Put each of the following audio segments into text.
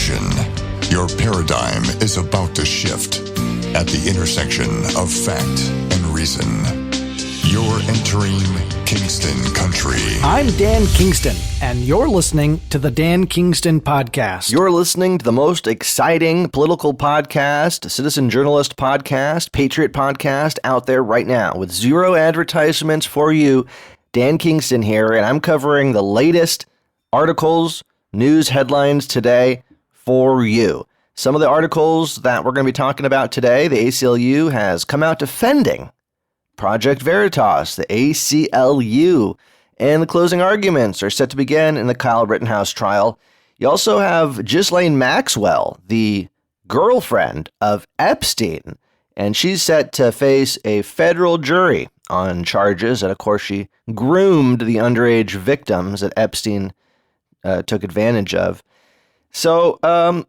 Attention, your paradigm is about to shift at the intersection of fact and reason. You're entering Kingston Country. I'm Dan Kingston, and you're listening to the Dan Kingston Podcast. You're listening to the most exciting political podcast, citizen journalist podcast, patriot podcast out there right now with zero advertisements for you. Dan Kingston here, and I'm covering the latest articles, news headlines today for you. Some of the articles that we're going to be talking about today, the ACLU has come out defending Project Veritas, the ACLU, and the closing arguments are set to begin in the Kyle Rittenhouse trial. You also have Ghislaine Maxwell, the girlfriend of Epstein, and she's set to face a federal jury on charges. And of course, she groomed the underage victims that Epstein took advantage of. So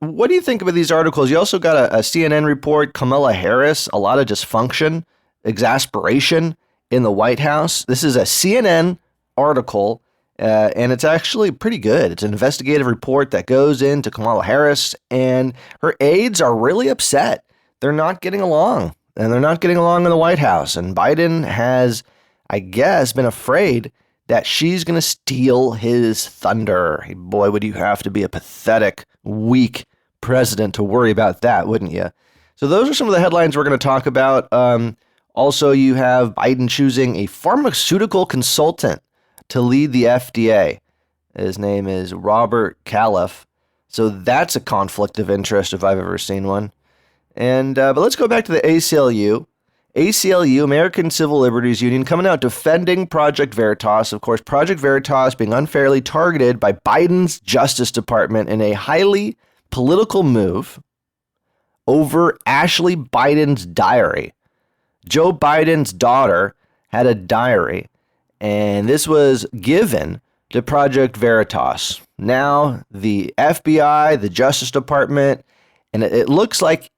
what do you think about these articles? You also got a CNN report, Kamala Harris, a lot of dysfunction, exasperation in the White House. This is a CNN article, and it's actually pretty good. It's an investigative report that goes into Kamala Harris, and her aides are really upset. They're not getting along, and they're not getting along in the White House. And Biden has, I guess, been afraid that she's going to steal his thunder. Boy, would you have to be a pathetic, weak president to worry about that, wouldn't you? So those are some of the headlines we're going to talk about. Also, you have Biden choosing a pharmaceutical consultant to lead the FDA. His name is Robert Califf. So that's a conflict of interest if I've ever seen one. And but let's go back to the ACLU. ACLU, American Civil Liberties Union, coming out defending Project Veritas. Of course, Project Veritas being unfairly targeted by Biden's Justice Department in a highly political move over Ashley Biden's diary. Joe Biden's daughter had a diary, and this was given to Project Veritas. Now, the FBI, the Justice Department, and it looks like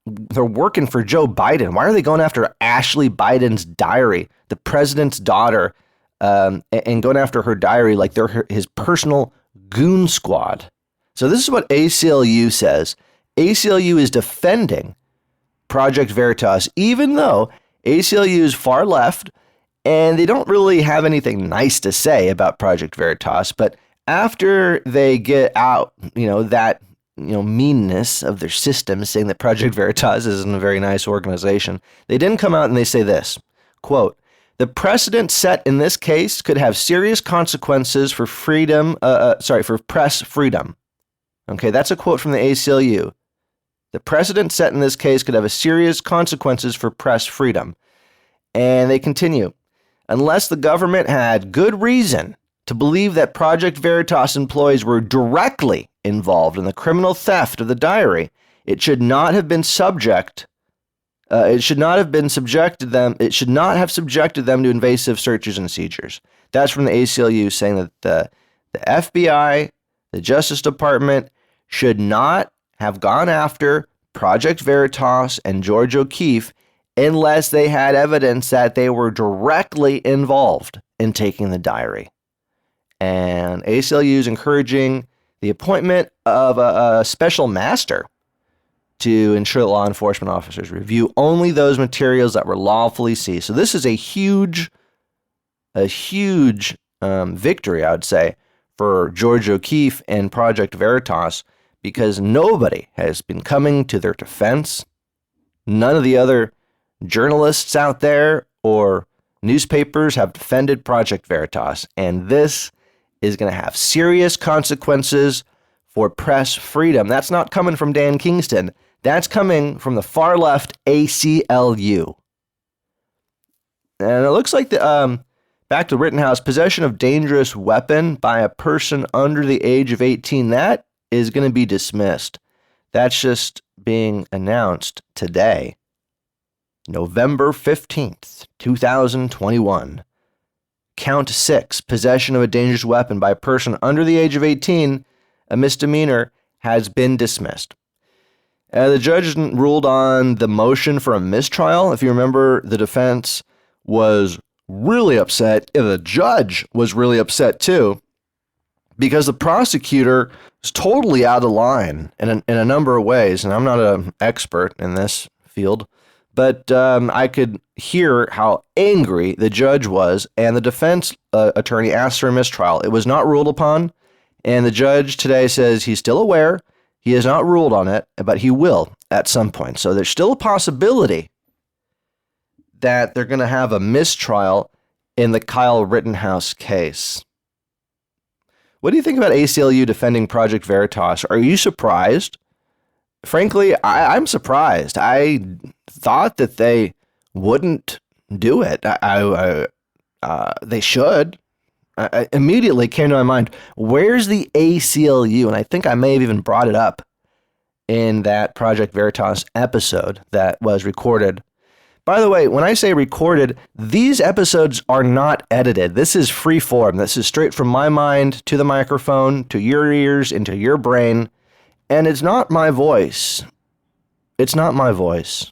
they're working for Joe Biden. Why are they going after Ashley Biden's diary, the president's daughter, and going after her diary like they're his personal goon squad? So this is what ACLU says. ACLU is defending Project Veritas, even though ACLU is far left and they don't really have anything nice to say about Project Veritas. But after they get out, that meanness of their system, saying that Project Veritas isn't a very nice organization, they didn't come out and they say this, quote, "The precedent set in this case could have serious consequences for for press freedom." Okay, that's a quote from the ACLU. The precedent set in this case could have a serious consequences for press freedom. And they continue, "Unless the government had good reason to believe that Project Veritas employees were directly involved in the criminal theft of the diary, it should not have subjected them to invasive searches and seizures." That's from the ACLU saying that the FBI, the Justice Department, should not have gone after Project Veritas and George O'Keefe unless they had evidence that they were directly involved in taking the diary. And ACLU is encouraging the appointment of a special master to ensure that law enforcement officers review only those materials that were lawfully seized. So this is a huge victory, I would say, for George O'Keefe and Project Veritas, because nobody has been coming to their defense. None of the other journalists out there or newspapers have defended Project Veritas, and this is going to have serious consequences for press freedom. That's not coming from Dan Kingston. That's coming from the far left ACLU. And it looks like back to Rittenhouse, possession of dangerous weapon by a person under the age of 18, that is going to be dismissed. That's just being announced today, November 15th, 2021. Count 6, possession of a dangerous weapon by a person under the age of 18, a misdemeanor, has been dismissed. The judge ruled on the motion for a mistrial. If you remember, the defense was really upset. The judge was really upset too, because the prosecutor is totally out of line in a number of ways. And I'm not an expert in this field, but I could hear how angry the judge was, and the defense attorney asked for a mistrial. It was not ruled upon, and the judge today says he's still aware. He has not ruled on it, but he will at some point. So there's still a possibility that they're going to have a mistrial in the Kyle Rittenhouse case. What do you think about ACLU defending Project Veritas? Are you surprised? Frankly, I'm surprised. I thought that they wouldn't do it. They should. Immediately came to my mind, where's the ACLU? And I think I may have even brought it up in that Project Veritas episode that was recorded. By the way, when I say recorded, these episodes are not edited. This is free form. This is straight from my mind to the microphone, to your ears, into your brain. And it's not my voice. It's not my voice.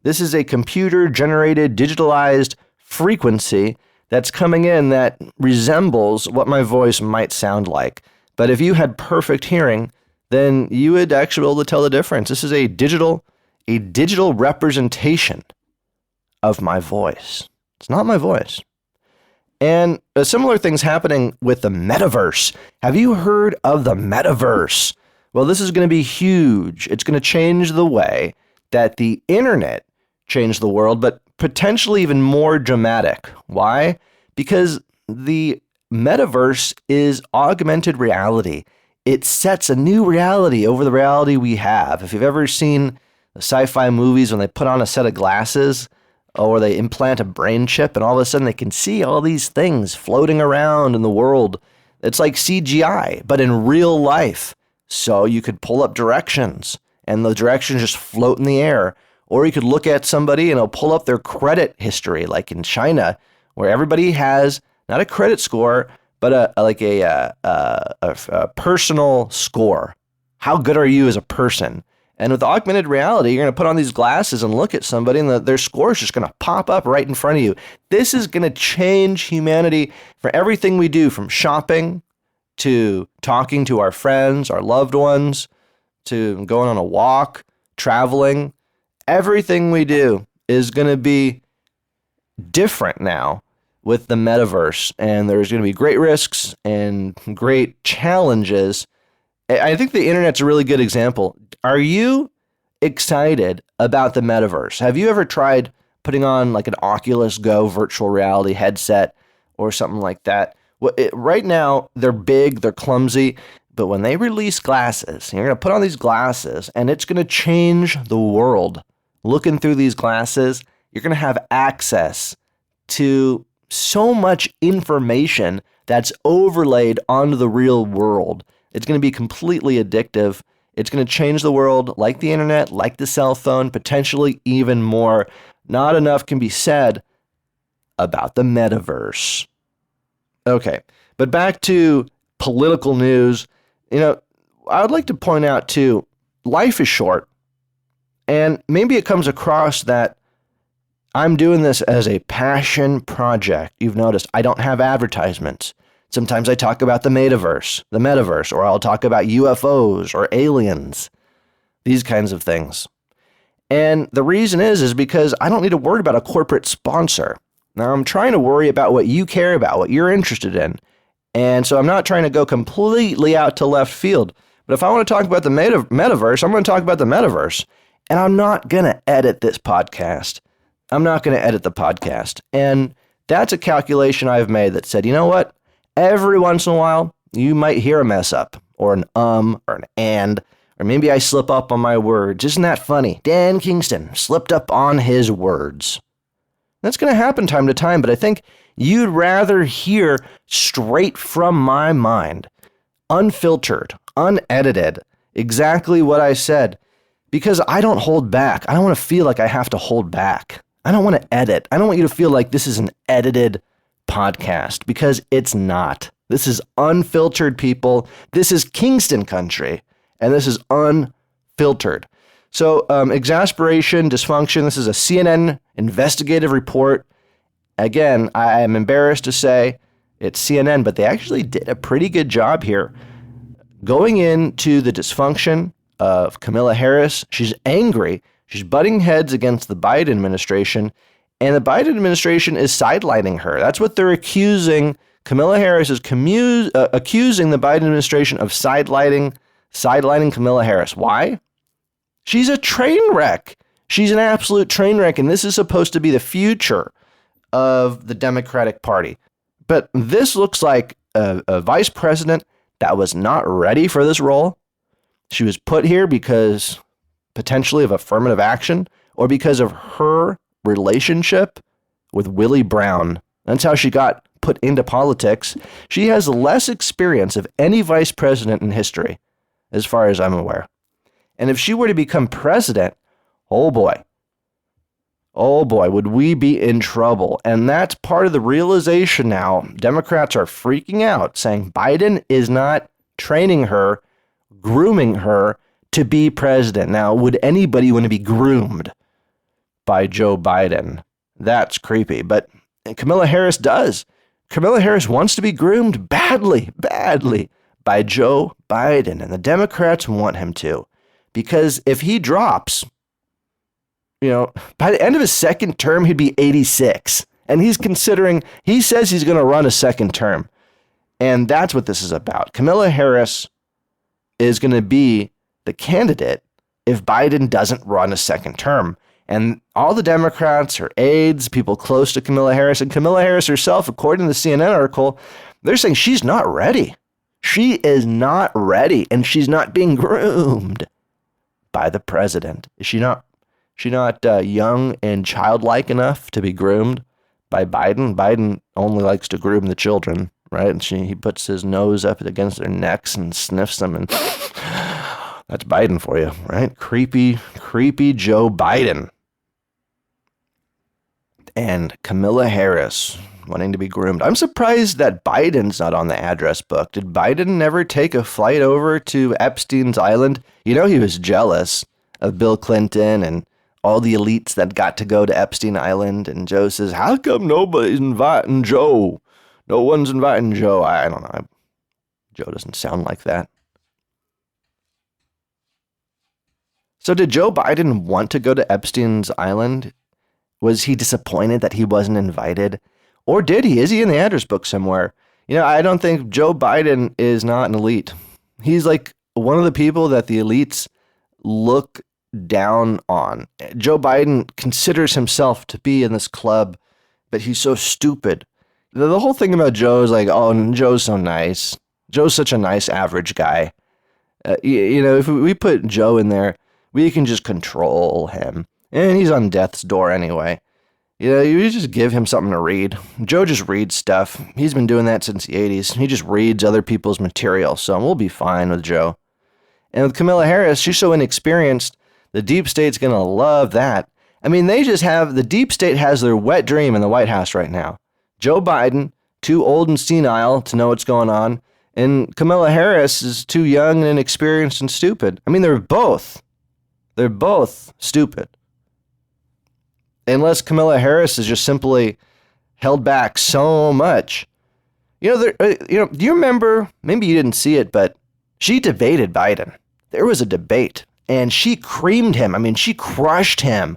This is a computer-generated, digitalized frequency that's coming in that resembles what my voice might sound like. But if you had perfect hearing, then you would actually be able to tell the difference. This is a digital representation of my voice. It's not my voice. And a similar thing's happening with the metaverse. Have you heard of the metaverse? Well, this is going to be huge. It's going to change the way that the internet changed the world, but potentially even more dramatic. Why? Because the metaverse is augmented reality. It sets a new reality over the reality we have. If you've ever seen the sci-fi movies when they put on a set of glasses, or they implant a brain chip and all of a sudden they can see all these things floating around in the world. It's like CGI, but in real life. So you could pull up directions and the directions just float in the air. Or you could look at somebody and it'll pull up their credit history, like in China, where everybody has not a credit score, but a personal score. How good are you as a person? And with augmented reality, you're going to put on these glasses and look at somebody and their score is just going to pop up right in front of you. This is going to change humanity for everything we do, from shopping to talking to our friends, our loved ones, to going on a walk, traveling. Everything we do is going to be different now with the metaverse. And there's going to be great risks and great challenges. I think the internet's a really good example. Are you excited about the metaverse? Have you ever tried putting on like an Oculus Go virtual reality headset or something like that? Right now, they're big, they're clumsy, but when they release glasses, you're going to put on these glasses and it's going to change the world. Looking through these glasses, you're going to have access to so much information that's overlaid onto the real world. It's going to be completely addictive. It's going to change the world like the internet, like the cell phone, potentially even more. Not enough can be said about the metaverse. Okay, but back to political news. I would like to point out too, life is short. And maybe it comes across that I'm doing this as a passion project. You've noticed I don't have advertisements. Sometimes I talk about the metaverse, or I'll talk about UFOs or aliens, these kinds of things. And the reason is because I don't need to worry about a corporate sponsor. Now I'm trying to worry about what you care about, what you're interested in. And so I'm not trying to go completely out to left field. But if I want to talk about the metaverse, I'm going to talk about the metaverse. And I'm not going to edit this podcast. I'm not going to edit the podcast. And that's a calculation I've made that said, you know what? Every once in a while, you might hear a mess up, or an or an and, or maybe I slip up on my words. Isn't that funny? Dan Kingston slipped up on his words. That's going to happen time to time, but I think you'd rather hear straight from my mind, unfiltered, unedited, exactly what I said, because I don't hold back. I don't want to feel like I have to hold back. I don't want to edit. I don't want you to feel like this is an edited podcast, because it's not. This is unfiltered, people. This is Kingston country, and this is unfiltered. So exasperation, dysfunction, this is a CNN investigative report. Again, I am embarrassed to say It's CNN, but they actually did a pretty good job here going into the dysfunction of Kamala Harris. She's angry. She's butting heads against the Biden administration, and the Biden administration is sidelining her. That's what they're accusing. Kamala Harris is accusing the Biden administration of sidelining Kamala Harris. Why? She's a train wreck. She's an absolute train wreck, and this is supposed to be the future of the Democratic Party. But this looks like a vice president that was not ready for this role. She was put here because potentially of affirmative action or because of her relationship with Willie Brown. That's how she got put into politics. She has less experience of any vice president in history, as far as I'm aware. And if she were to become president, oh boy, would we be in trouble. And that's part of the realization now. Democrats are freaking out, saying Biden is not training her, grooming her to be president. Now, would anybody want to be groomed by Joe Biden? That's creepy. But Kamala Harris does. Kamala Harris wants to be groomed badly by Joe Biden. And the Democrats want him to. Because if he drops, by the end of his second term, he'd be 86. And he says he's going to run a second term. And that's what this is about. Kamala Harris is going to be the candidate if Biden doesn't run a second term. And all the Democrats, her aides, people close to Kamala Harris, and Kamala Harris herself, according to the CNN article, they're saying she's not ready. She is not ready, and she's not being groomed by the president. Is she not? She's not young and childlike enough to be groomed by Biden. Biden only likes to groom the children, right? And he puts his nose up against their necks and sniffs them, and that's Biden for you, right? Creepy Joe Biden. And Kamala Harris wanting to be groomed. I'm surprised that Biden's not on the address book. Did Biden never take a flight over to Epstein's Island? He was jealous of Bill Clinton and all the elites that got to go to Epstein Island. And Joe says, how come nobody's inviting Joe? No one's inviting Joe. I don't know. Joe doesn't sound like that. So did Joe Biden want to go to Epstein's Island? Was he disappointed that he wasn't invited? Or did he? Is he in the address book somewhere? I don't think Joe Biden is not an elite. He's like one of the people that the elites look down on. Joe Biden considers himself to be in this club, but he's so stupid. The whole thing about Joe is like, oh, Joe's so nice. Joe's such a nice average guy. If we put Joe in there, we can just control him. And he's on death's door anyway. You just give him something to read. Joe just reads stuff. He's been doing that since the 80s. He just reads other people's material, so we'll be fine with Joe. And with Kamala Harris, she's so inexperienced, the deep state's going to love that. The deep state has their wet dream in the White House right now. Joe Biden, too old and senile to know what's going on, and Kamala Harris is too young and inexperienced and stupid. They're both stupid. Unless Kamala Harris is just simply held back so much. Do you remember, maybe you didn't see it, but she debated Biden. There was a debate, and she creamed him. She crushed him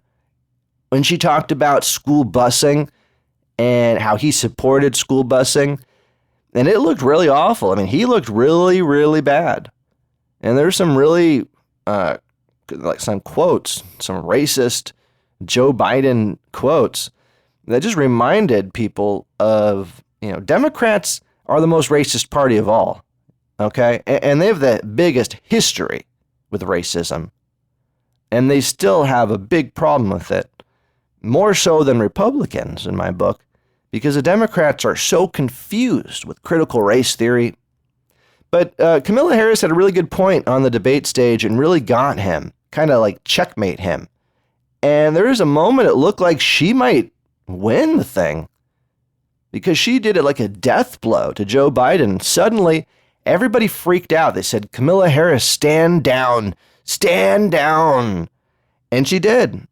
when she talked about school busing and how he supported school busing. And it looked really awful. He looked really, really bad. And there's some really, some quotes, some racist Joe Biden quotes that just reminded people of, Democrats are the most racist party of all. Okay. And they have the biggest history with racism. And they still have a big problem with it. More so than Republicans in my book, because the Democrats are so confused with critical race theory. But Kamala Harris had a really good point on the debate stage and really got him, kind of like checkmate him. And there was a moment it looked like she might win the thing because she did it like a death blow to Joe Biden. Suddenly, everybody freaked out. They said, Kamala Harris, stand down, stand down. And she did.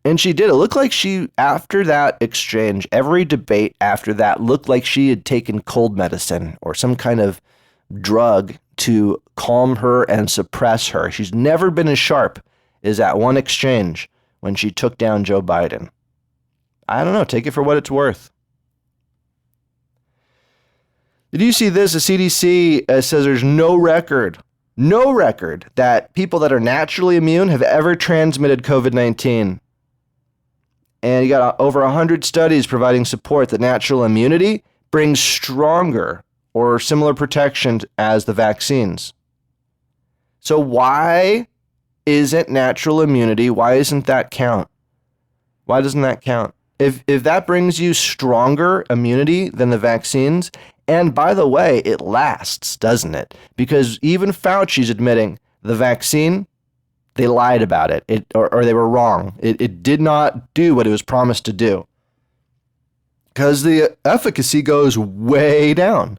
And she did. It looked like after that exchange, every debate after that looked like she had taken cold medicine or some kind of drug to calm her and suppress her. She's never been as sharp as that one exchange when she took down Joe Biden. I don't know. Take it for what it's worth. Did you see this? The CDC says there's no record that people that are naturally immune have ever transmitted COVID-19. And you got over 100 studies providing support that natural immunity brings stronger or similar protection as the vaccines. So why isn't natural immunity, why isn't that count? Why doesn't that count? If that brings you stronger immunity than the vaccines, and by the way, it lasts, doesn't it? Because even Fauci's admitting the vaccine, they lied about it, or they were wrong. It did not do what it was promised to do. Because the efficacy goes way down.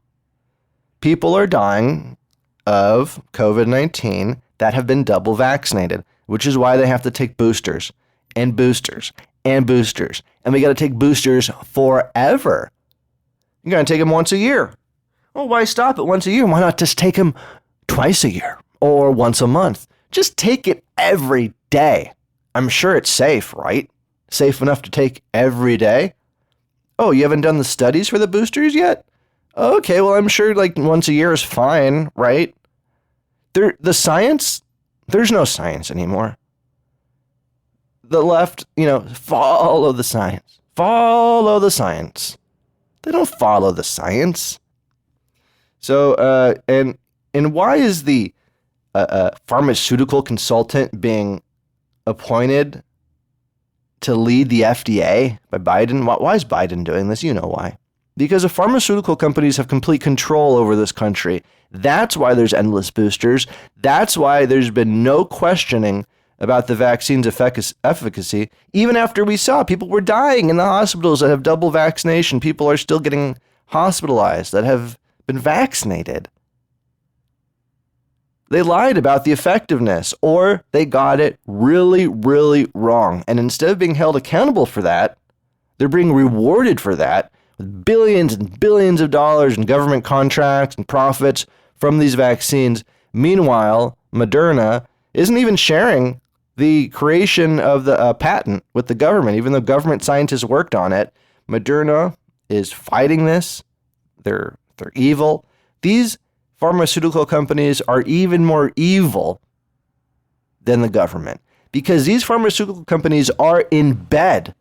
People are dying of COVID-19 that have been double vaccinated, which is why they have to take boosters and boosters and boosters. And we got to take boosters forever. You're going to take them once a year. Well, why stop at once a year? Why not just take them twice a year or once a month? Just take it every day. I'm sure it's safe, right? Safe enough to take every day. Oh, you haven't done the studies for the boosters yet? Okay, well, I'm sure like once a year is fine, right? The science, there's no science anymore. The left, follow the science. Follow the science. They don't follow the science. So, and why is the pharmaceutical consultant being appointed to lead the FDA by Biden? Why is Biden doing this? You know why. Because the pharmaceutical companies have complete control over this country. That's why there's endless boosters. That's why there's been no questioning about the vaccine's efficacy. Even after we saw people were dying in the hospitals that have double vaccination, people are still getting hospitalized that have been vaccinated. They lied about the effectiveness, or they got it really, really wrong. And instead of being held accountable for that, they're being rewarded for that with billions and billions of dollars in government contracts and profits from these vaccines. Meanwhile, Moderna isn't even sharing the creation of the patent with the government, even though government scientists worked on it. Moderna is fighting this. They're evil. These pharmaceutical companies are even more evil than the government because these pharmaceutical companies are in bed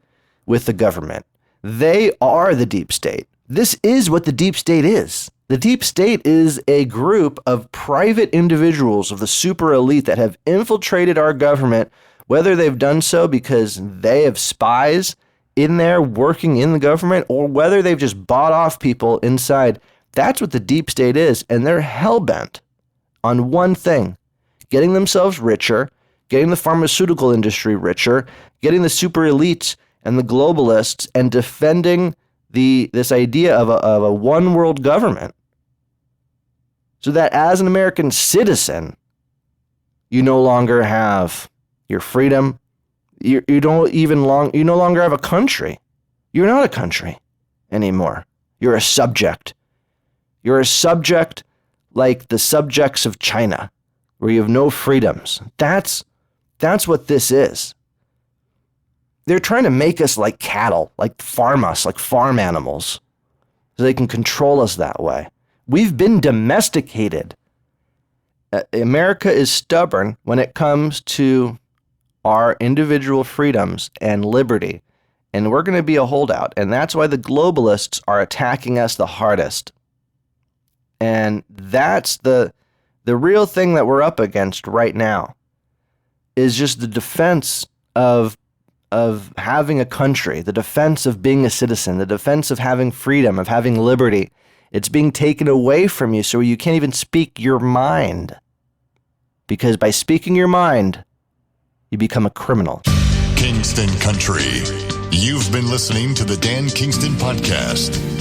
with the government. They are the deep state. This is what the deep state is. The deep state is a group of private individuals of the super elite that have infiltrated our government, whether they've done so because they have spies in there working in the government or whether they've just bought off people inside. That's what the deep state is, and they're hell-bent on one thing, getting themselves richer, getting the pharmaceutical industry richer, getting the super elites and the globalists, and defending this idea of a one-world government. So that as an American citizen, you no longer have your freedom. You no longer have a country. You're not a country anymore. You're a subject. You're a subject like the subjects of China, where you have no freedoms. That's what this is. They're trying to make us like cattle, like farm us, like farm animals, so they can control us that way. We've been domesticated. America is stubborn when it comes to our individual freedoms and liberty, and we're going to be a holdout, and that's why the globalists are attacking us the hardest. And that's the real thing that we're up against right now is just the defense of having a country, the defense of being a citizen, the defense of having freedom, of having liberty. It's being taken away from you so you can't even speak your mind. Because by speaking your mind, you become a criminal. Kingston Country. You've been listening to the Dan Kingston Podcast.